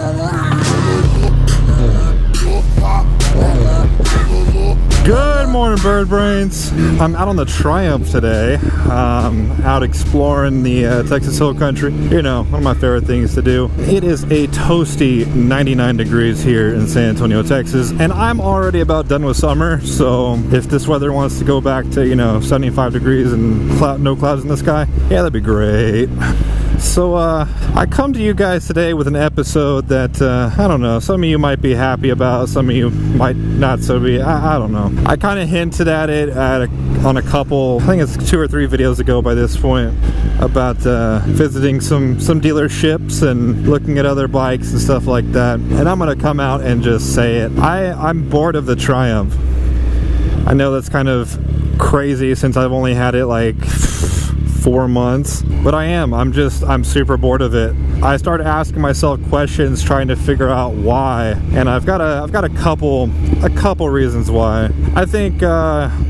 Good morning, bird brains. I'm out on the Triumph today, out exploring the Texas Hill Country. You know, one of my favorite things to do. It is a toasty 99 degrees here in San Antonio, Texas, and I'm already about done with summer, so if this weather wants to go back to, you know, 75 degrees and no clouds in the sky, yeah, that'd be great. So I come to you guys today with an episode that I don't know, some of you might be happy about, some of you might not so be. I don't know. I kind of hinted at it on a couple, I think it's 2 or 3 videos ago by this point, about visiting some dealerships and looking at other bikes and stuff like that. And I'm gonna come out and just say it. I'm bored of the Triumph. I know that's kind of crazy since I've only had it like 4 months, but I'm super bored of it. I started asking myself questions trying to figure out why, and I've got a couple reasons why. I think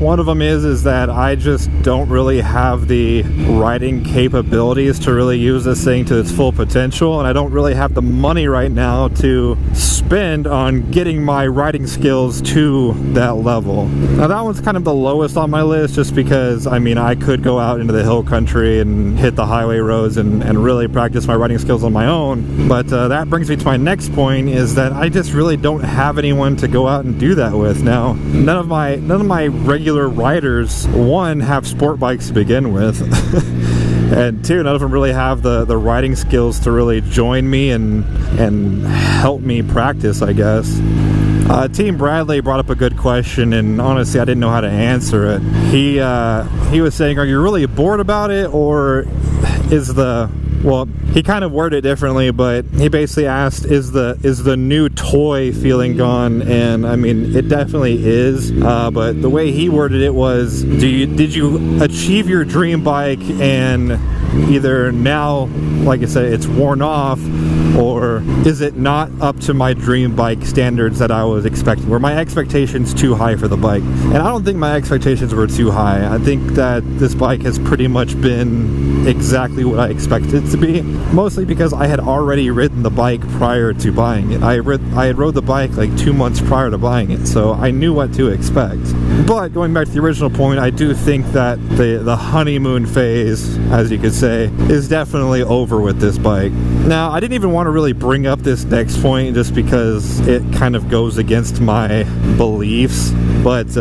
one of them is that I just don't really have the riding capabilities to really use this thing to its full potential, and I don't really have the money right now to spend on getting my riding skills to that level. Now that one's kind of the lowest on my list, just because I mean I could go out into the hill country and hit the highway roads and really practice my riding skills on my own, but that brings me to my next point, is that I just really don't have anyone to go out and do that with. Now none of my regular riders, one, have sport bikes to begin with and two, none of them really have the riding skills to really join me and help me practice, I guess. Team Bradley brought up a good question, and honestly I didn't know how to answer it. He was saying, are you really bored about it, or is well, he kind of worded it differently, but he basically asked, is the new toy feeling gone? And I mean, it definitely is, but the way he worded it was, did you achieve your dream bike and either now, like I said, it's worn off, or is it not up to my dream bike standards that I was expecting? Were my expectations too high for the bike? And I don't think my expectations were too high. I think that this bike has pretty much been exactly what I expected it to be, mostly because I had already ridden the bike prior to buying it. I had rode the bike like 2 months prior to buying it, so I knew what to expect. But going back to the original point, I do think that the honeymoon phase, as you could say, is definitely over with this bike. Now, I didn't even want to really bring up this next point just because it kind of goes against my beliefs, but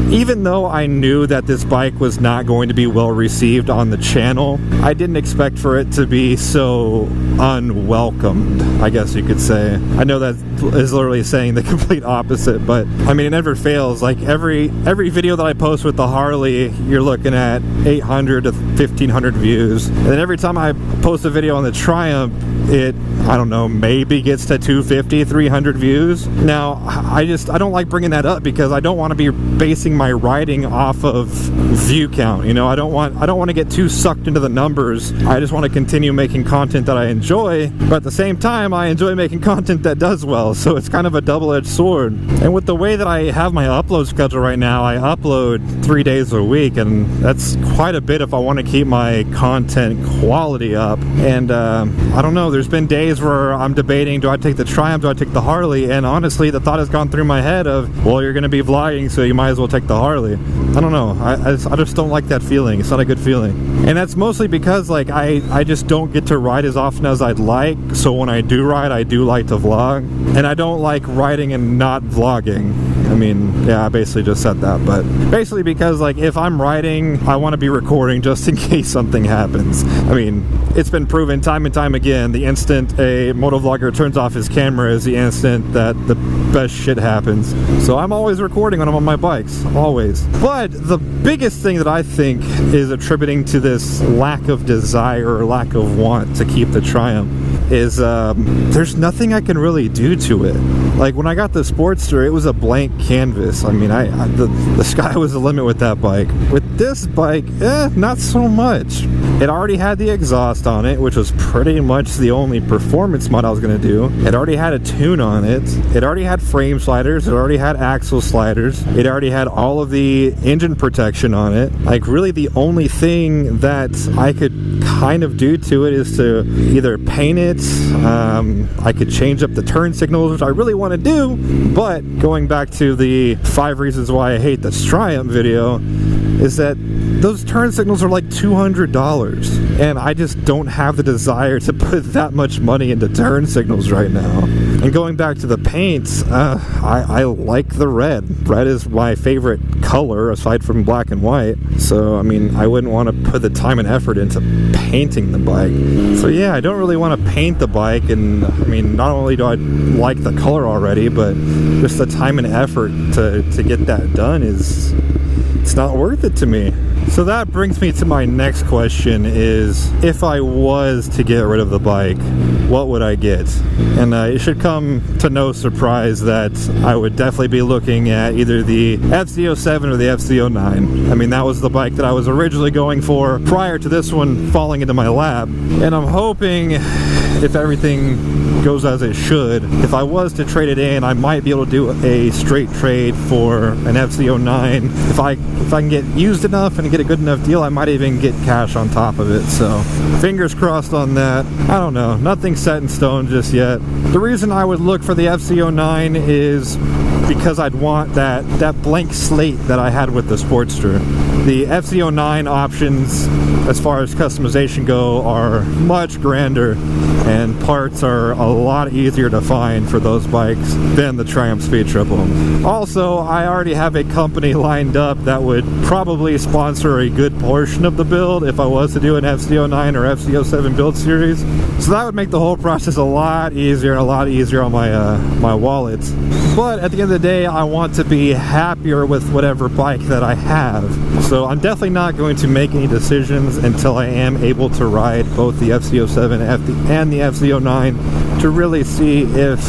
even though I knew that this bike was not going to be well received on the channel, I didn't expect for it to be so unwelcomed, I guess you could say. I know that is literally saying the complete opposite, but I mean, it never fails. Like every video that I post with the Harley, you're looking at 800 to 1500 views, and then every time I post a video on the Triumph, it, I don't know, maybe gets to 250, 300 views. Now, I don't like bringing that up because I don't want to be basing my riding off of view count. You know, I don't want to get too sucked into the numbers. I just want to continue making content that I enjoy, but at the same time, I enjoy making content that does well. So it's kind of a double-edged sword. And with the way that I have my upload schedule right now, I upload 3 days a week, and that's quite a bit if I want to keep my content quality up. And I don't know, there's been days where I'm debating, do I take the Triumph, do I take the Harley? And honestly, the thought has gone through my head of, well, you're going to be vlogging, so you might as well take the Harley. I don't know, I just don't like that feeling. It's not a good feeling. And that's mostly because like I just don't get to ride as often as I'd like, so when I do ride, I do like to vlog. And I don't like riding and not vlogging. I mean, yeah, I basically just said that, but basically because like if I'm riding, I want to be recording just in case something happens. I mean, it's been proven time and time again, the instant a motovlogger turns off his camera is the instant that the best shit happens. So I'm always recording when I'm on my bikes, always. But the biggest thing that I think is attributing to this lack of desire or lack of want to keep the Triumph is there's nothing I can really do to it. Like when I got the Sportster, it was a blank canvas. I mean, the sky was the limit with that bike. With this bike, not so much. It already had the exhaust on it, which was pretty much the only performance mod I was going to do. It already had a tune on it. It already had frame sliders. It already had axle sliders. It already had all of the engine protection on it. Like really the only thing that I could kind of do to it is to either paint it I could change up the turn signals, which I really want to do. But going back to the 5 reasons why I hate this Triumph video, is that those turn signals are like $200, and I just don't have the desire to put that much money into turn signals right now. And going back to the paints, I like the red. Red is my favorite color aside from black and white, so I mean, I wouldn't want to put the time and effort into painting the bike. So yeah, I don't really want to paint the bike, and I mean, not only do I like the color already, but just the time and effort to get that done it's not worth it to me. So that brings me to my next question is, if I was to get rid of the bike, what would I get? And it should come to no surprise that I would definitely be looking at either the FZ07 or the FZ09. I mean, that was the bike that I was originally going for prior to this one falling into my lap. And I'm hoping, if everything goes as it should, if I was to trade it in, I might be able to do a straight trade for an FZ09. If I can get used enough and get a good enough deal, I might even get cash on top of it. So fingers crossed on that. I don't know, nothing's set in stone just yet. The reason I would look for the FZ09 is because I'd want that blank slate that I had with the Sportster. The FZ09 options, as far as customization go, are much grander, and parts are a lot easier to find for those bikes than the Triumph Speed Triple. Also, I already have a company lined up that would probably sponsor a good portion of the build if I was to do an FZ09 or FZ07 build series. So that would make the whole process a lot easier on my wallet. But at the end of the day, I want to be happier with whatever bike that I have. So I'm definitely not going to make any decisions until I am able to ride both the FZ07 and the FZ09 to really see if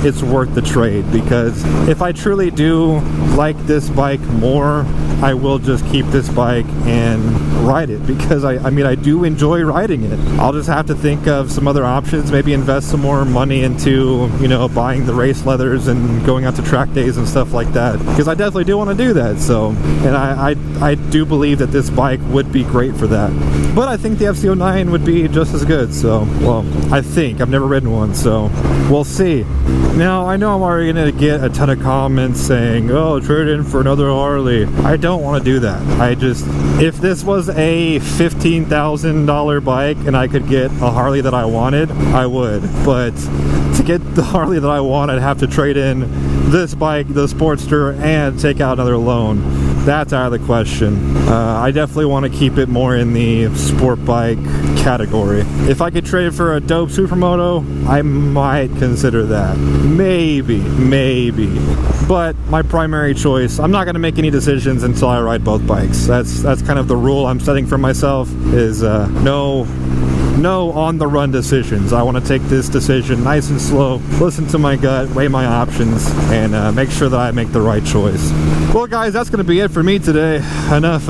it's worth the trade. Because if I truly do like this bike more, I will just keep this bike and ride it, because I mean, I do enjoy riding it. I'll just have to think of some other options, maybe invest some more money into, you know, buying the race leathers and going out to track days and stuff like that, because I definitely do want to do that. So, and I do believe that this bike would be great for that. But I think the FZ09 would be just as good. So, well, I think. I've never ridden one, so we'll see. Now, I know I'm already going to get a ton of comments saying, oh, trade in for another Harley. I don't want to do that. If this was a $15,000 bike and I could get a Harley that I wanted, I would. But to get the Harley that I want, I'd have to trade in this bike, the Sportster, and take out another loan. That's out of the question. I definitely want to keep it more in the sport bike category. If I could trade for a dope Supermoto, I might consider that. Maybe. But my primary choice, I'm not going to make any decisions until I ride both bikes. That's kind of the rule I'm setting for myself, is no on-the-run decisions. I want to take this decision nice and slow, listen to my gut, weigh my options, and make sure that I make the right choice. Well, guys, that's going to be it for me today. Enough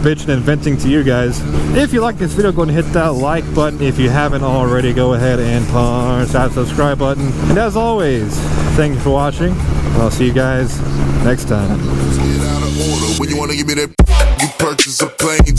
bitching and venting to you guys. If you like this video, go and hit that like button. If you haven't already, go ahead and punch that subscribe button. And as always, thank you for watching. I'll see you guys next time. When you want to give me that, you purchase a plane.